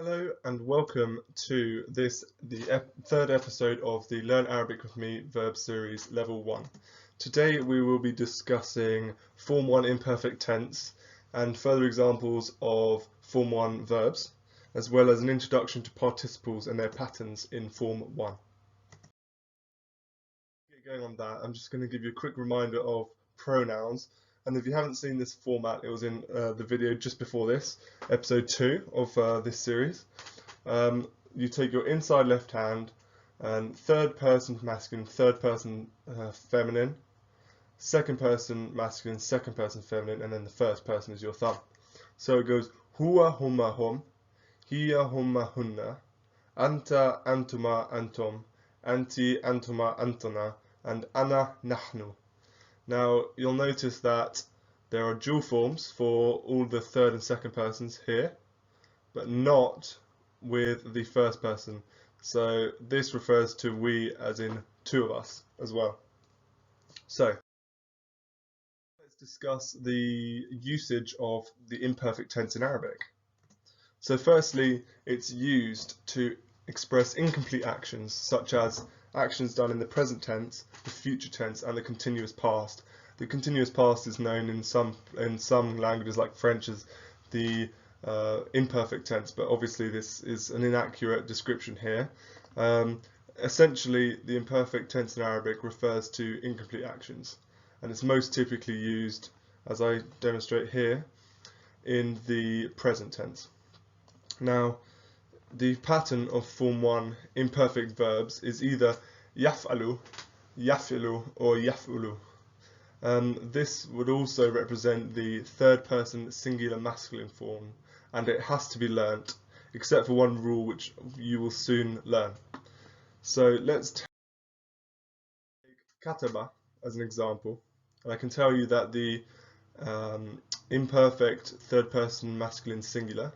Hello and welcome to the third episode of the Learn Arabic with Me Verb Series Level 1. Today we will be discussing Form 1 imperfect tense and further examples of Form 1 verbs, as well as an introduction to participles and their patterns in Form 1. Going on that, I'm just going to give you a quick reminder of pronouns. And if you haven't seen this format, it was in the video just before this, episode 2 of this series. You take your inside left hand and third person masculine, third person feminine, second person masculine, second person feminine, and then the first person is your thumb. So it goes huwa humma hum, hiya humma hunna, anta antuma antum, anti antuma antana, and ana nahnu. Now you'll notice that there are dual forms for all the third and second persons here, but not with the first person. So this refers to we as in two of us as well. So let's discuss the usage of the imperfect tense in Arabic. So firstly, it's used to express incomplete actions such as actions done in the present tense, the future tense, and the continuous past. The continuous past is known in some languages like French as the imperfect tense, but obviously this is an inaccurate description here. Essentially, the imperfect tense in Arabic refers to incomplete actions, and it's most typically used, as I demonstrate here, in the present tense. Now, the pattern of Form 1 imperfect verbs is either yaf'alu, yafilu, or yaf'ulu. This would also represent the third person singular masculine form, and it has to be learnt, except for one rule which you will soon learn. So let's take kataba as an example, and I can tell you that the imperfect third person masculine singular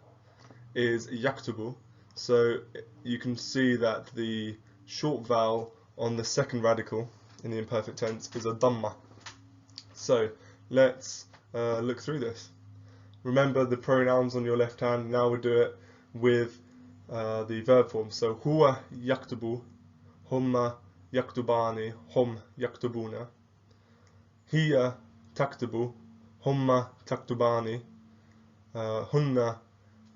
is yaktubu. So you can see that the short vowel on the second radical in the imperfect tense is a dhamma. So let's look through this. Remember the pronouns on your left hand. Now we'll do it with the verb form. So huwa yaktubu, humma yaktubani, hum yaktubuna. Hiya taktubu, humma taktubani, hunna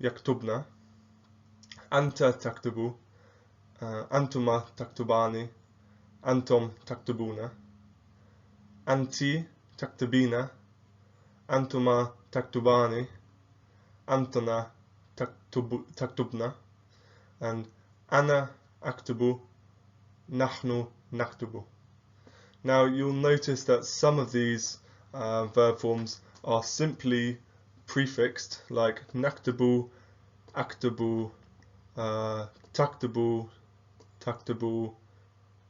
yaktubna. Anta taktubu, antuma taktubani, antum taktubuna. Anti taktubina, antuma taktubani, antana taktubna, and ana aktubu, nahnu naktubu. Now you'll notice that some of these verb forms are simply prefixed, like naktubu, aktubu, taktubu, taktubu,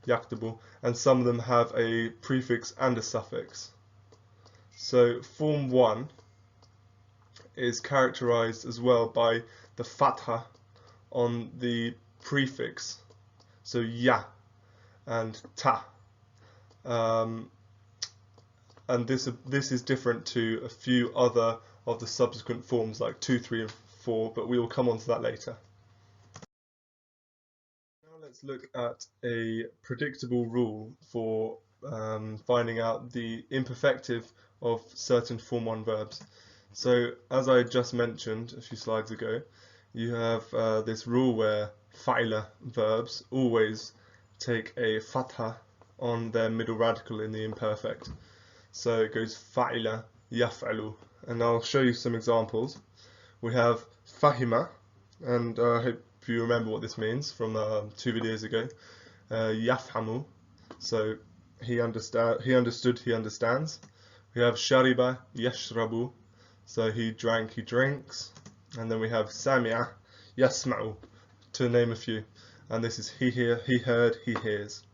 yaktubu, and some of them have a prefix and a suffix. So Form 1 is characterized as well by the fatha on the prefix, so ya and ta, and this is different to a few other of the subsequent forms like 2, 3, and 4, but we will come on to that later. Now let's look at a predictable rule for finding out the imperfective of certain Form 1 verbs. So as I just mentioned a few slides ago, you have this rule where fa'ila verbs always take a fatha on their middle radical in the imperfect. So it goes fa'ila, yaf'alu, and I'll show you some examples. We have fahima, and I hope you remember what this means from 2 videos ago. Yafhamu, so he understood, he understands. We have shariba, yashrabu, so he drank, he drinks. And then we have sami'a, yasma'u, to name a few. And this is he heard, he hears.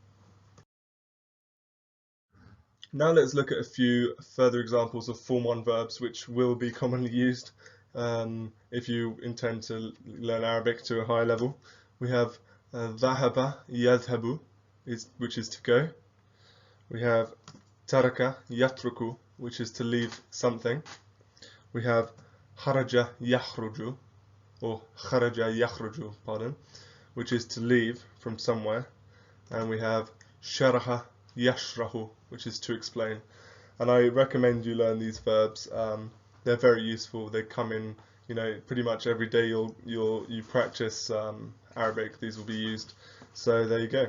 Now let's look at a few further examples of Form 1 verbs which will be commonly used if you intend to learn Arabic to a high level. We have dhahaba yadhhabu, which is to go. We have taraka yatruku, which is to leave something. We have haraja yakhruju, or kharaja yakhruju, pardon, which is to leave from somewhere, and we have sharaha yashrahu, which is to explain. And I recommend you learn these verbs. They're very useful. They come in, pretty much every day. You practice Arabic. These will be used. So there you go.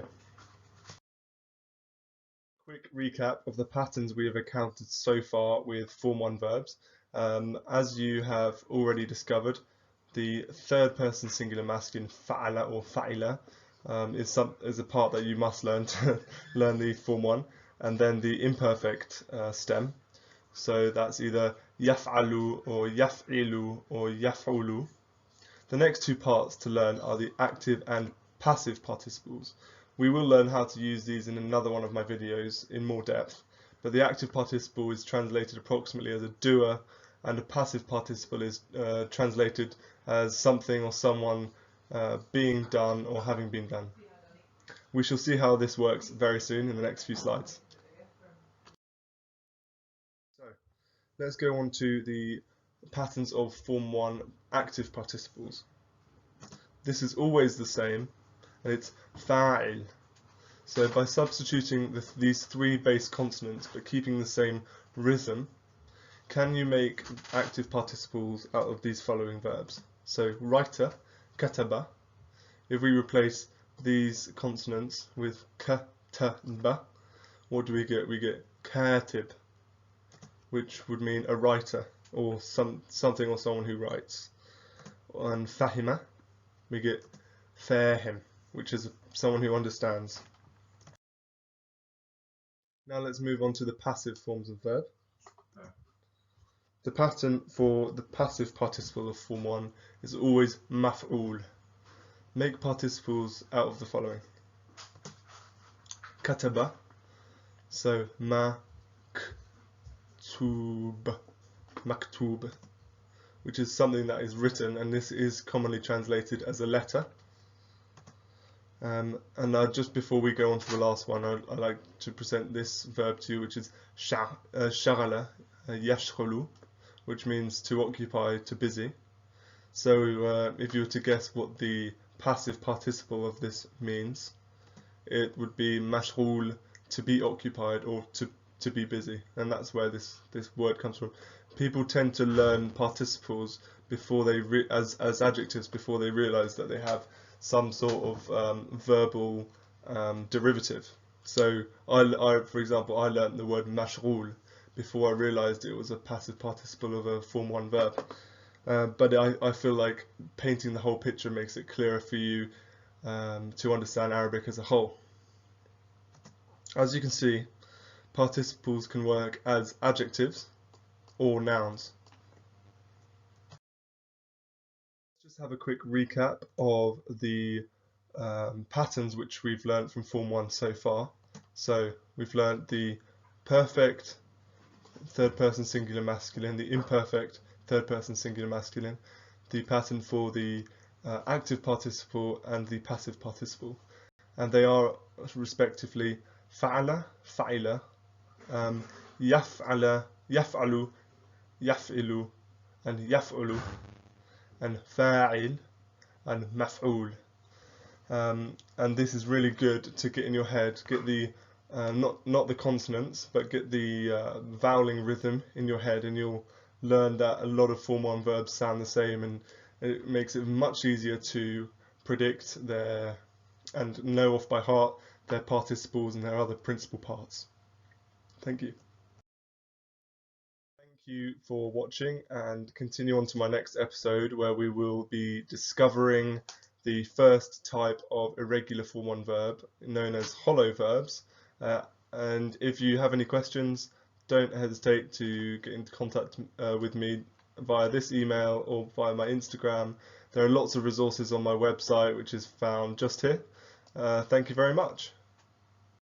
Quick recap of the patterns we have encountered so far with Form 1 verbs. As you have already discovered, the third person singular masculine fa'ala or fa'ila is a part that you must learn to learn the Form 1, and then the imperfect stem. So that's either yaf'alu or yaf'ilu or yaf'ulu. The next two parts to learn are the active and passive participles. We will learn how to use these in another one of my videos in more depth, but the active participle is translated approximately as a doer, and a passive participle is translated as something or someone being done or having been done. We shall see how this works very soon in the next few slides. So let's go on to the patterns of Form 1 active participles. This is always the same, and it's fa'il. So by substituting these three base consonants but keeping the same rhythm, can you make active participles out of these following verbs? So writer, kataba. If we replace these consonants with kataba, what do we get? We get katib, which would mean a writer or something or someone who writes. And fahima, we get fahim, which is someone who understands. Now let's move on to the passive forms of verb. The pattern for the passive participle of Form 1 is always maf'ul. Make participles out of the following. Kataba, so maktub, which is something that is written, and this is commonly translated as a letter. And just before we go on to the last one, I'd like to present this verb to you, which is shaghala yashghulu, which means to occupy, to busy. So if you were to guess what the passive participle of this means, it would be mashghul, to be occupied or to be busy, and that's where this word comes from. People tend to learn participles before they as adjectives before they realise that they have some sort of verbal derivative. So for example, I learnt the word mashghul before I realised it was a passive participle of a Form 1 verb. But I feel like painting the whole picture makes it clearer for you to understand Arabic as a whole. As you can see, participles can work as adjectives or nouns. Let's just have a quick recap of the patterns which we've learnt from Form 1 so far. So we've learnt the perfect third person singular masculine, the imperfect third person singular masculine, the pattern for the active participle and the passive participle, and they are respectively fa'ala, fa'ila, yaf'ala, yaf'alu, yaf'ilu, and yaf'ulu, and fa'il and maf'ul. And this is really good to get in your head, get the not the consonants, but get the voweling rhythm in your head, and you'll learn that a lot of Form 1 verbs sound the same, and it makes it much easier to predict and know off by heart their participles and their other principal parts. Thank you. Thank you for watching, and continue on to my next episode where we will be discovering the first type of irregular Form 1 verb known as hollow verbs. And if you have any questions, don't hesitate to get into contact with me via this email or via my Instagram. There are lots of resources on my website, which is found just here. Thank you very much.